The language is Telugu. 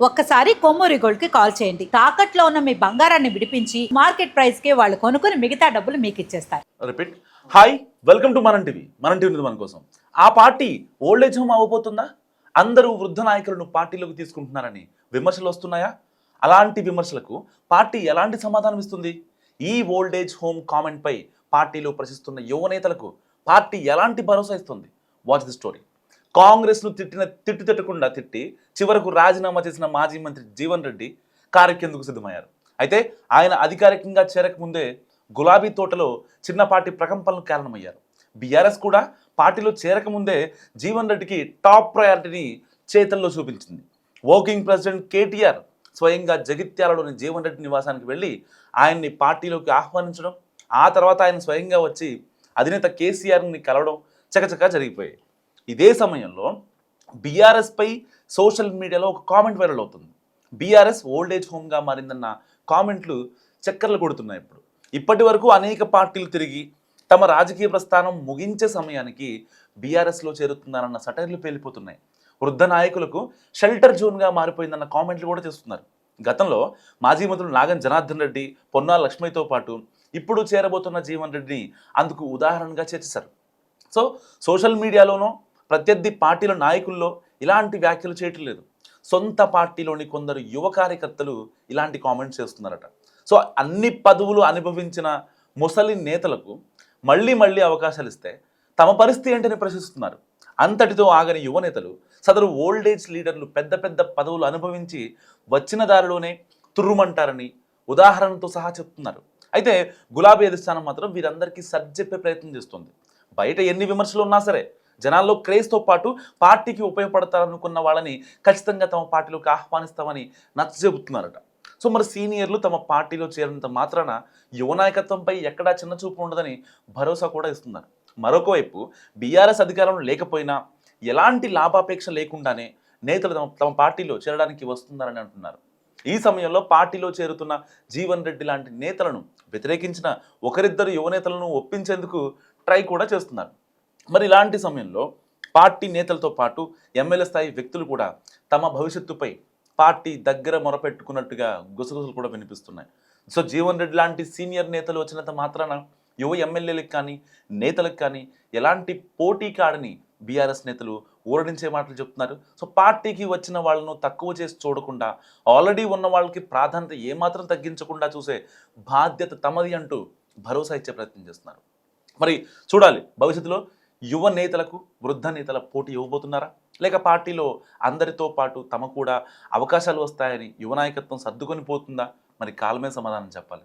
ఒక్కసారి కొమ్మూరి గోల్డ్ కి కాల్ చేయండి. తాకట్లో ఉన్న మీ బంగారాన్ని విడిపించి మార్కెట్ ప్రైస్ కి వాళ్ళు కొనుక్కుని మిగతా డబ్బులు మీకు ఇచ్చేస్తారు. రిపీట్. హాయ్, వెల్కమ్ టు మనం టీవీ. మనం టీవీ మన కోసం. ఆ పార్టీ ఓల్డేజ్ హోమ్ అవ్వబోతుందా? అందరూ వృద్ధ నాయకులను పార్టీలోకి తీసుకుంటున్నారని విమర్శలు వస్తున్నాయా? అలాంటి విమర్శలకు పార్టీ ఎలాంటి సమాధానం ఇస్తుంది? ఈ ఓల్డేజ్ హోమ్ కామెంట్ పై పార్టీలో ప్రశ్నిస్తున్న యువ నేతలకు పార్టీ ఎలాంటి భరోసా ఇస్తుంది? Watch the story. కాంగ్రెస్ను తిట్టకుండా తిట్టి చివరకు రాజీనామా చేసిన మాజీ మంత్రి జీవన్ రెడ్డి కారెక్కేందుకు సిద్ధమయ్యారు. అయితే ఆయన అధికారికంగా చేరకముందే గులాబీ తోటలో చిన్నపాటి ప్రకంపనలు కారణమయ్యారు. బీఆర్ఎస్ కూడా పార్టీలో చేరకముందే జీవన్ రెడ్డికి టాప్ ప్రయారిటీని చేతల్లో చూపించింది. వర్కింగ్ ప్రెసిడెంట్ కేటీఆర్ స్వయంగా జగిత్యాలలోని జీవన్ రెడ్డి నివాసానికి వెళ్ళి ఆయన్ని పార్టీలోకి ఆహ్వానించడం, ఆ తర్వాత ఆయన స్వయంగా వచ్చి అధినేత కేసీఆర్ని కలవడం చకచకా జరిగిపోయాయి. ఇదే సమయంలో బీఆర్ఎస్పై సోషల్ మీడియాలో ఒక కామెంట్ వైరల్ అవుతుంది. బీఆర్ఎస్ ఓల్డేజ్ హోమ్గా మారిందన్న కామెంట్లు చక్కర్లు కొడుతున్నాయి. ఇప్పటి వరకు అనేక పార్టీలు తిరిగి తమ రాజకీయ ప్రస్థానం ముగించే సమయానికి బీఆర్ఎస్లో చేరుతున్నారన్న సటైర్లు పేలిపోతున్నాయి. వృద్ధ నాయకులకు షెల్టర్ జోన్గా మారిపోయిందన్న కామెంట్లు కూడా చేస్తున్నారు. గతంలో మాజీ మంత్రులు నాగన్ జనార్దన్ రెడ్డి, పొన్నాల లక్ష్మితో పాటు ఇప్పుడు చేరబోతున్న జీవన్ రెడ్డిని అందుకు ఉదాహరణగా చేర్చేశారు. సో సోషల్ మీడియాలోనూ ప్రత్యర్థి పార్టీల నాయకుల్లో ఇలాంటి వ్యాఖ్యలు చేయటం లేదు. సొంత పార్టీలోని కొందరు యువ కార్యకర్తలు ఇలాంటి కామెంట్స్ చేస్తున్నారట. సో అన్ని పదవులు అనుభవించిన ముసలి నేతలకు మళ్ళీ మళ్ళీ అవకాశాలు ఇస్తే తమ పరిస్థితి ఏంటని ప్రశ్నిస్తున్నారు. అంతటితో ఆగని యువ నేతలు సదరు ఓల్డేజ్ లీడర్లు పెద్ద పెద్ద పదవులు అనుభవించి వచ్చిన దారిలోనే తుర్రుమంటారని ఉదాహరణతో సహా చెప్తున్నారు. అయితే గులాబీ అధిష్టానం మాత్రం వీరందరికీ సర్జెప్పే ప్రయత్నం చేస్తుంది. బయట ఎన్ని విమర్శలు ఉన్నా సరే జనాల్లో క్రేజ్తో పాటు పార్టీకి ఉపయోగపడతారనుకున్న వాళ్ళని ఖచ్చితంగా తమ పార్టీలోకి ఆహ్వానిస్తామని నచ్చజెబుతున్నారట. సో మరి సీనియర్లు తమ పార్టీలో చేరినంత మాత్రాన యువ నాయకత్వంపై ఎక్కడా చిన్న చూపు ఉండదని భరోసా కూడా ఇస్తున్నారు. మరొక వైపు బీఆర్ఎస్ అధికారంలో లేకపోయినా ఎలాంటి లాభాపేక్ష లేకుండానే నేతలు తమ పార్టీలో చేరడానికి వస్తున్నారని అంటున్నారు. ఈ సమయంలో పార్టీలో చేరుతున్న జీవన్ రెడ్డి లాంటి నేతలను వ్యతిరేకించిన ఒకరిద్దరు యువ నేతలను ఒప్పించేందుకు ట్రై కూడా చేస్తున్నారు. మరి ఇలాంటి సమయంలో పార్టీ నేతలతో పాటు ఎమ్మెల్యే స్థాయి వ్యక్తులు కూడా తమ భవిష్యత్తుపై పార్టీ దగ్గర మొరపెట్టుకున్నట్టుగా గుసగుసలు కూడా వినిపిస్తున్నాయి. సో జీవన్ రెడ్డి లాంటి సీనియర్ నేతలు వచ్చినంత మాత్రాన యువ ఎమ్మెల్యేలకు కానీ నేతలకు కానీ ఎలాంటి పోటీ కాడని బీఆర్ఎస్ నేతలు ఊరడించే మాటలు చెప్తున్నారు. సో పార్టీకి వచ్చిన వాళ్ళను తక్కువ చేసి చూడకుండా ఆల్రెడీ ఉన్న వాళ్ళకి ప్రాధాన్యత ఏమాత్రం తగ్గించకుండా చూసే బాధ్యత తమది అంటూ భరోసా ఇచ్చే ప్రయత్నం చేస్తున్నారు. మరి చూడాలి భవిష్యత్తులో యువ నేతలకు వృద్ధ నేతల పోటీ ఇవ్వబోతున్నారా, లేక పార్టీలో అందరితో పాటు తమ కూడా అవకాశాలు వస్తాయని యువ నాయకత్వం సర్దుకొని పోతుందా? మరి కాలమే సమాధానం చెప్పాలి.